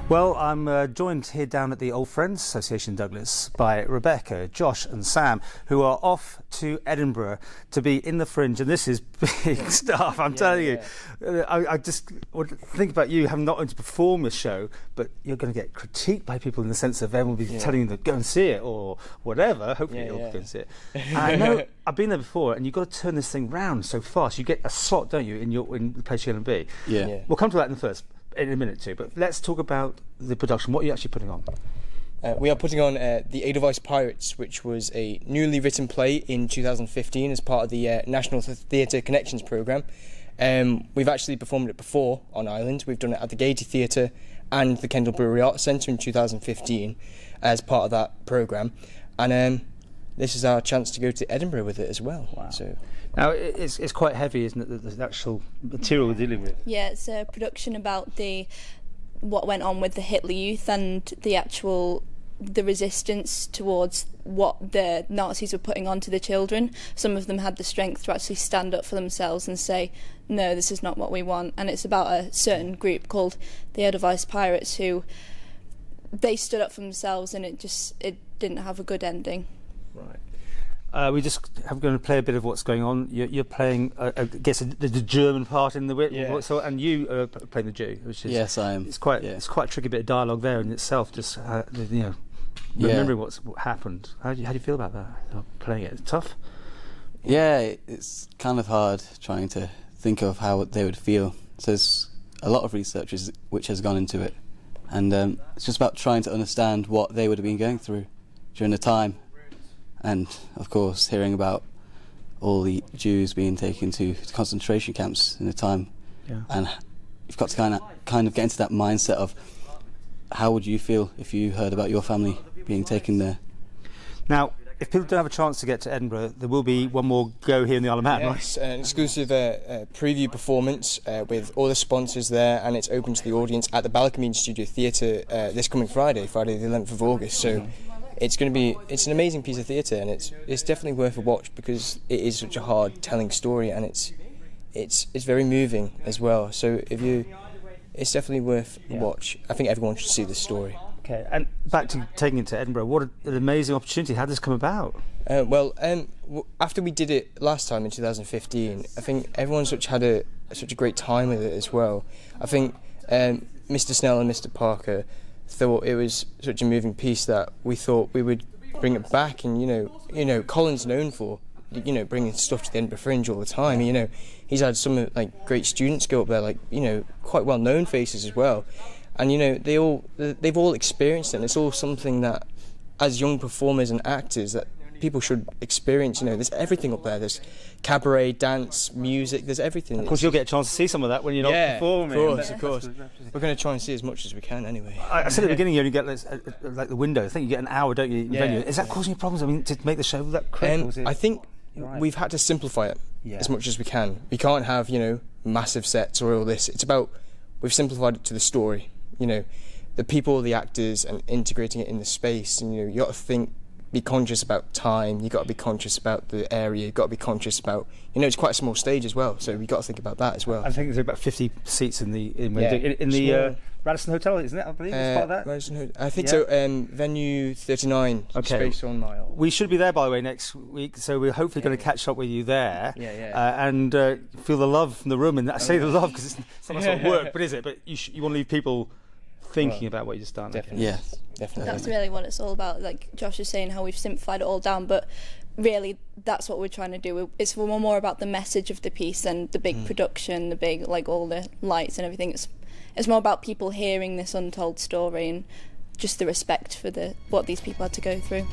Well, I'm joined here down at the Old Friends Association in Douglas by Rebecca, Josh and Sam, who are off to Edinburgh to be in the Fringe, and this is big stuff, I'm telling you. I just would think about you having not only to perform a show, but you're going to get critiqued by people in the sense of everyone will be telling you to go and see it or whatever. Hopefully you'll go and see it. And I know, I've been there before, and you've got to turn this thing round so fast. You get a slot, don't you, in the place you're going to be. We'll come to that in a minute too, but let's talk about the production. What are you actually putting on? We are putting on the Edelweiss Pirates, which was a newly written play in 2015 as part of the National Theatre Connections programme. We've actually performed it before on Ireland. We've done it at the Gaiety Theatre and the Kendal Brewery Arts Centre in 2015 as part of that programme. And this is our chance to go to Edinburgh with it as well. Wow. So. Now, it's quite heavy, isn't it, the actual material we're dealing with? Yeah, it's a production about what went on with the Hitler Youth and the resistance towards what the Nazis were putting onto the children. Some of them had the strength to actually stand up for themselves and say, no, this is not what we want. And it's about a certain group called the Edelweiss Pirates who they stood up for themselves, and it didn't have a good ending. Right. We just have going to play a bit of what's going on. You're playing, I guess, the German part in the so, and you are playing the Jew, which is yes, I am. It's quite a tricky bit of dialogue there in itself. Just remembering what happened. How do you feel about that? Playing it, it's tough. Yeah, it's kind of hard trying to think of how they would feel. So there's a lot of research which has gone into it, and it's just about trying to understand what they would have been going through during the time. And of course, hearing about all the Jews being taken to concentration camps in the time, and you've got to kind of get into that mindset of how would you feel if you heard about your family being taken there. Now, if people don't have a chance to get to Edinburgh, there will be one more go here in the Isle of Man, right? Yes, an exclusive preview performance with all the sponsors there, and it's open to the audience at the Ballakermeen Studio Theatre this coming Friday the 11th of August. So. It's an amazing piece of theatre, and it's definitely worth a watch because it is such a hard telling story, and it's very moving as well. So it's definitely worth a watch. I think everyone should see this story. Okay, and back to taking it to Edinburgh, what an amazing opportunity. How did this come about? After we did it last time in 2015, I think everyone had such a great time with it as well. I think Mr. Snell and Mr. Parker thought it was such a moving piece that we thought we would bring it back. And Colin's known for bringing stuff to the Edinburgh Fringe all the time. He's had some great students go up there, quite well known faces as well, and they've all experienced it, and it's all something that as young performers and actors that people should experience. There's everything up there. There's cabaret, dance, music, there's everything. Of course, you'll get a chance to see some of that when you're not performing. Of course. We're going to try and see as much as we can anyway. I said at the beginning, you only get like the window. I think you get an hour, don't you, in venue. Is that causing you problems? I mean, to make the show that quick? I think we've had to simplify it as much as we can. We can't have, massive sets or all this. It's about, we've simplified it to the story. The people, the actors, and integrating it in the space. And, you got to be conscious about time, you've got to be conscious about the area, you've got to be conscious about, it's quite a small stage as well, so you've got to think about that as well. I think there's about 50 seats in the Radisson Hotel, isn't it, I believe, it's part of that? Radisson, I think so, venue 39, Space on Mile. We should be there, by the way, next week, so we're hopefully going to catch up with you there, and feel the love from the room, and I say the love because it's not sort of work, but is it? But you want to leave people thinking about what you just done. Definitely. Yes. Definitely. That's really what it's all about. Like Josh is saying, how we've simplified it all down, but really that's what we're trying to do. It's more about the message of the piece and the big production, the big all the lights and everything. It's more about people hearing this untold story and just the respect for what these people had to go through.